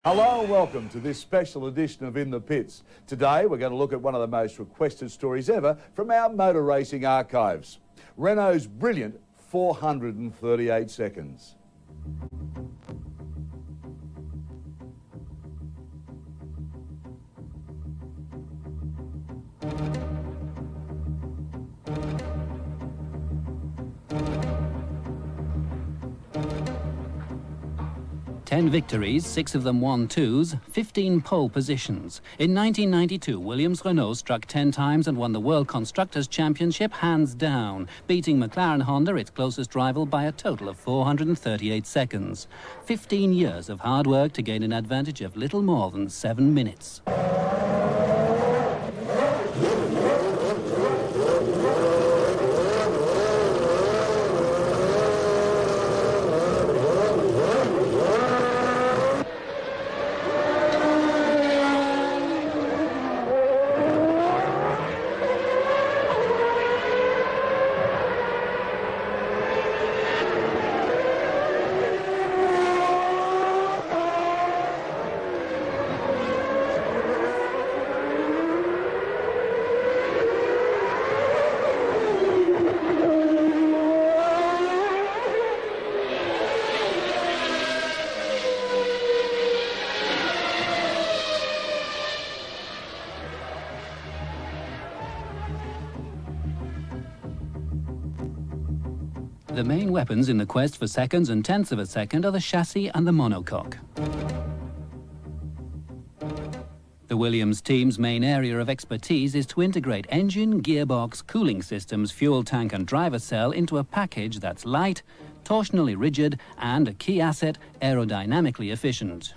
Hello and welcome to this special edition of In the Pits. Today we're going to look at one of the most requested stories ever from our motor racing archives. Renault's brilliant 438 seconds. Ten victories, 6 of them 1-2s, 15 pole positions. In 1992, Williams-Renault struck 10 times and won the World Constructors' Championship hands down, beating McLaren-Honda, its closest rival, by a total of 438 seconds. 15 years of hard work to gain an advantage of little more than 7 minutes. The main weapons in the quest for seconds and tenths of a second are the chassis and the monocoque. The Williams team's main area of expertise is to integrate engine, gearbox, cooling systems, fuel tank and driver cell into a package that's light, torsionally rigid and, a key asset, aerodynamically efficient.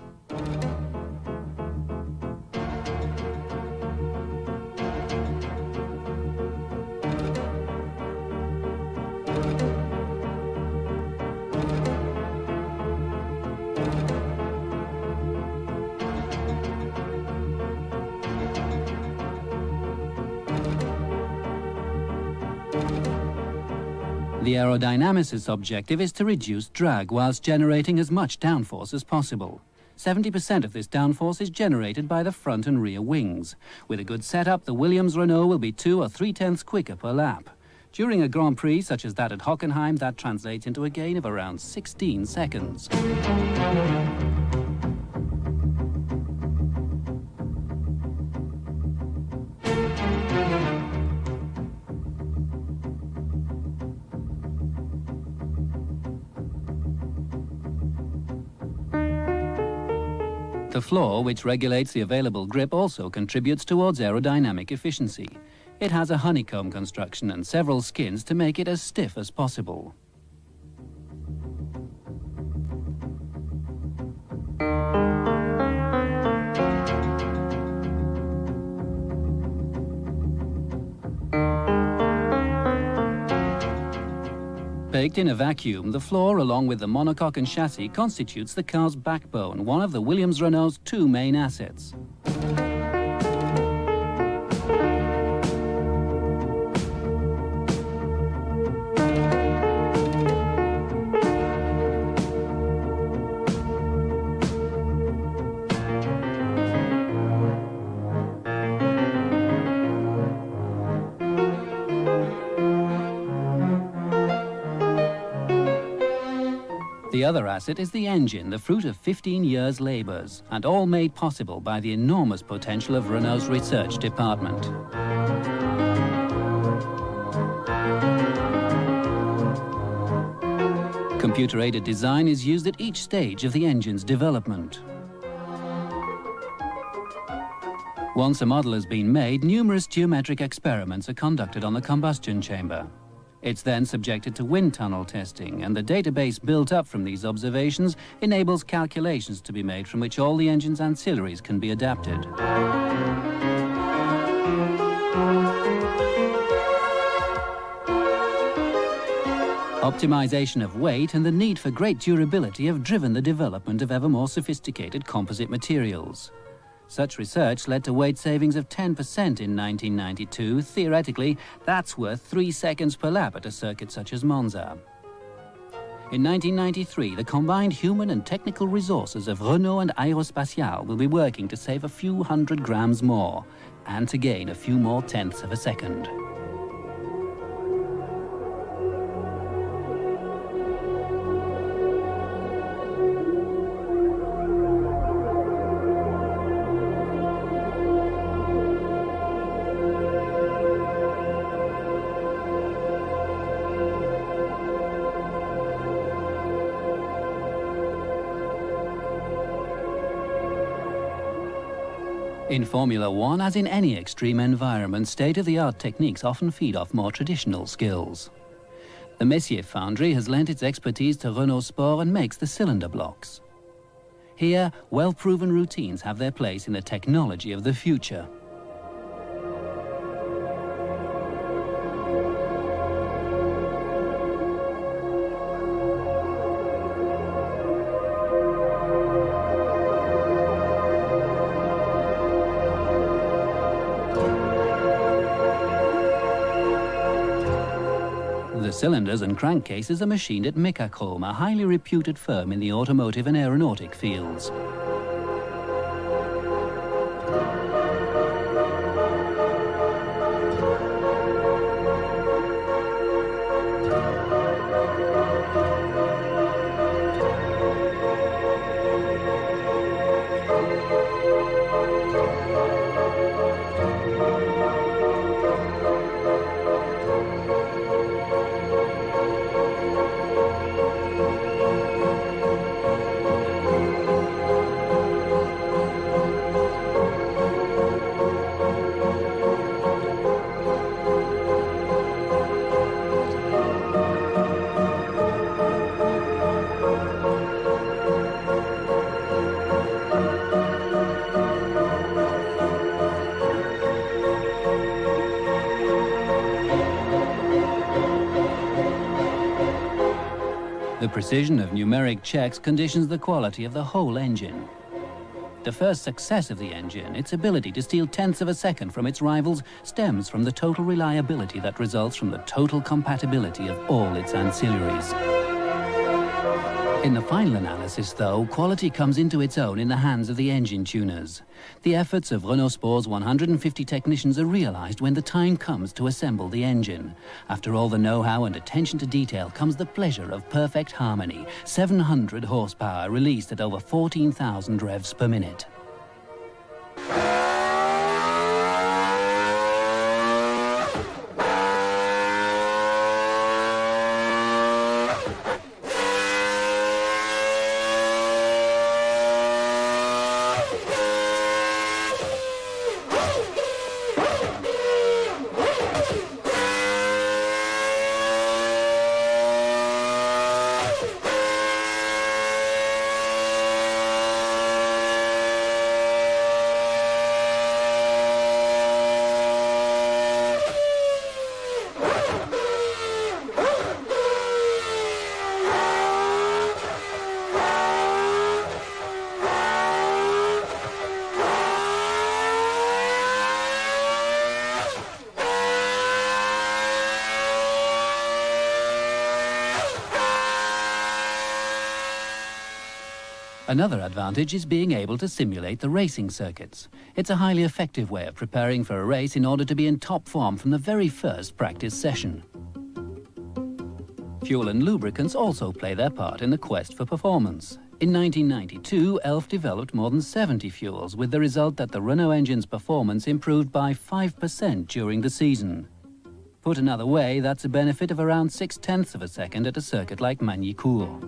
The aerodynamicist's objective is to reduce drag whilst generating as much downforce as possible. 70% of this downforce is generated by the front and rear wings. With a good setup, the Williams-Renault will be 2 or 3 tenths quicker per lap. During a Grand Prix such as that at Hockenheim, that translates into a gain of around 16 seconds. The floor, which regulates the available grip, also contributes towards aerodynamic efficiency. It has a honeycomb construction and several skins to make it as stiff as possible. Baked in a vacuum, the floor, along with the monocoque and chassis, constitutes the car's backbone, one of the Williams-Renault's 2 main assets. The other asset is the engine, the fruit of 15 years' labours, and all made possible by the enormous potential of Renault's research department. Computer-aided design is used at each stage of the engine's development. Once a model has been made, numerous geometric experiments are conducted on the combustion chamber. It's then subjected to wind tunnel testing, and the database built up from these observations enables calculations to be made from which all the engine's ancillaries can be adapted. Optimization of weight and the need for great durability have driven the development of ever more sophisticated composite materials. Such research led to weight savings of 10% in 1992. Theoretically, that's worth 3 seconds per lap at a circuit such as Monza. In 1993, the combined human and technical resources of Renault and Aerospatiale will be working to save a few hundred grams more and to gain a few more tenths of a second. In Formula One, as in any extreme environment, state-of-the-art techniques often feed off more traditional skills. The Messier foundry has lent its expertise to Renault Sport and makes the cylinder blocks. Here, well-proven routines have their place in the technology of the future. The cylinders and crankcases are machined at Mecachrome, a highly reputed firm in the automotive and aeronautic fields. The precision of numeric checks conditions the quality of the whole engine. The first success of the engine, its ability to steal tenths of a second from its rivals, stems from the total reliability that results from the total compatibility of all its ancillaries. In the final analysis, though, quality comes into its own in the hands of the engine tuners. The efforts of Renault Sport's 150 technicians are realized when the time comes to assemble the engine. After all the know-how and attention to detail comes the pleasure of perfect harmony, 700 horsepower released at over 14,000 revs per minute. Another advantage is being able to simulate the racing circuits. It's a highly effective way of preparing for a race in order to be in top form from the very first practice session. Fuel and lubricants also play their part in the quest for performance. In 1992, Elf developed more than 70 fuels, with the result that the Renault engine's performance improved by 5% during the season. Put another way, that's a benefit of around 0.6 of a second at a circuit like Magny-Cours.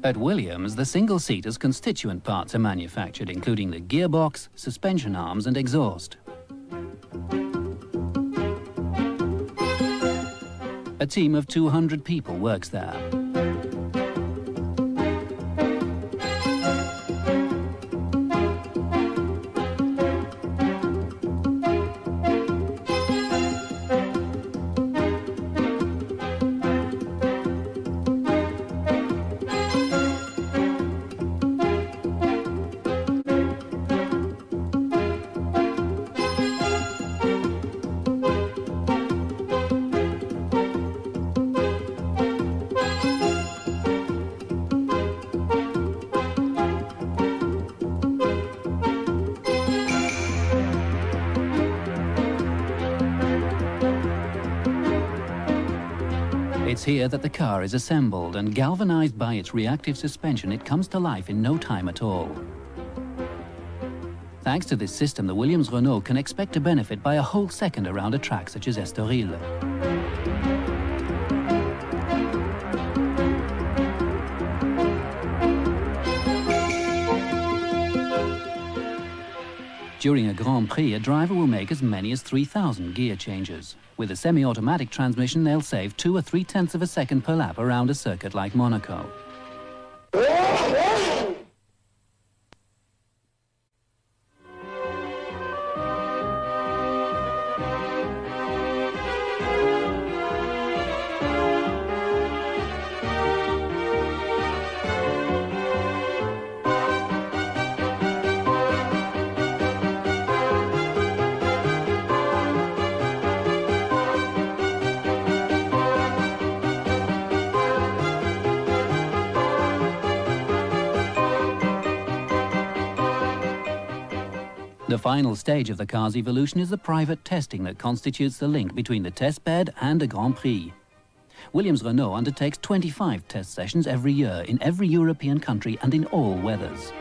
At Williams, the single-seater's constituent parts are manufactured, including the gearbox, suspension arms and exhaust. A team of 200 people works there. It's here that the car is assembled, and galvanized by its reactive suspension, it comes to life in no time at all. Thanks to this system, the Williams Renault can expect to benefit by a whole second around a track such as Estoril. During a Grand Prix, a driver will make as many as 3,000 gear changes. With a semi-automatic transmission, they'll save 2 or 3/10 of a second per lap around a circuit like Monaco. The final stage of the car's evolution is the private testing that constitutes the link between the test bed and a Grand Prix. Williams Renault undertakes 25 test sessions every year in every European country and in all weathers.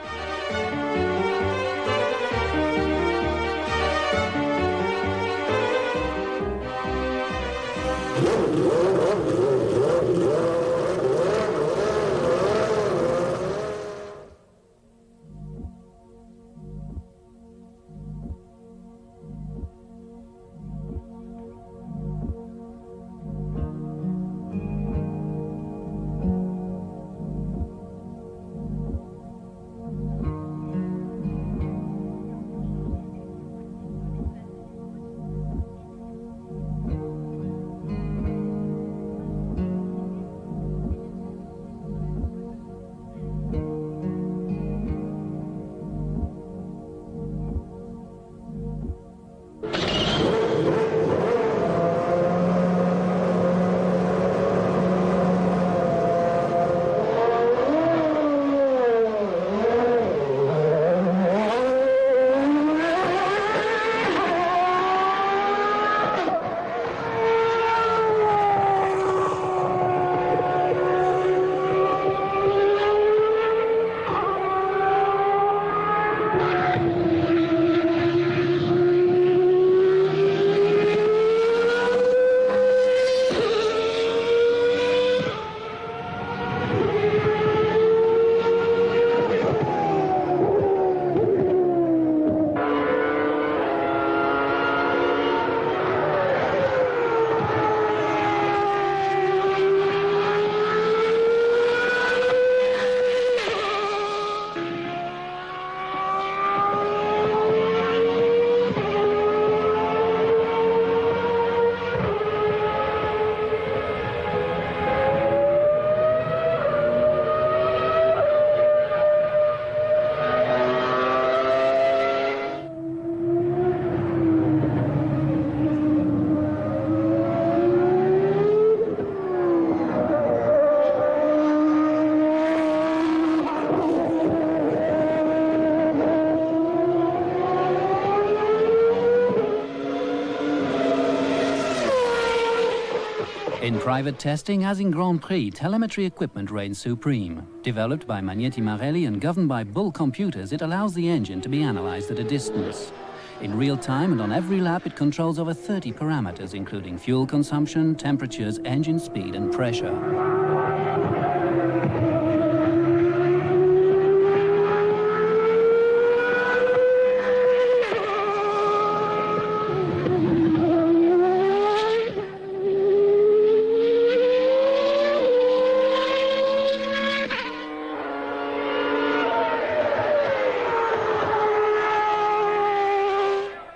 In private testing, as in Grand Prix, telemetry equipment reigns supreme. Developed by Magneti Marelli and governed by Bull computers, it allows the engine to be analysed at a distance. In real time and on every lap, it controls over 30 parameters, including fuel consumption, temperatures, engine speed and pressure.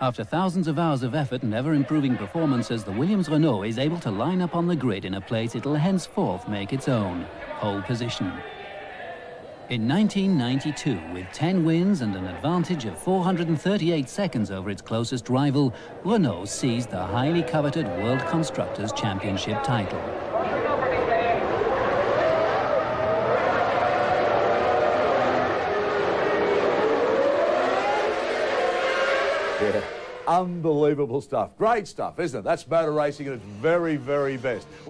After thousands of hours of effort and ever-improving performances, the Williams Renault is able to line up on the grid in a place it'll henceforth make its own, pole position. In 1992, with 10 wins and an advantage of 438 seconds over its closest rival, Renault seized the highly coveted World Constructors' Championship title. Yeah. Unbelievable stuff. Great stuff, isn't it? That's motor racing at its very, very best.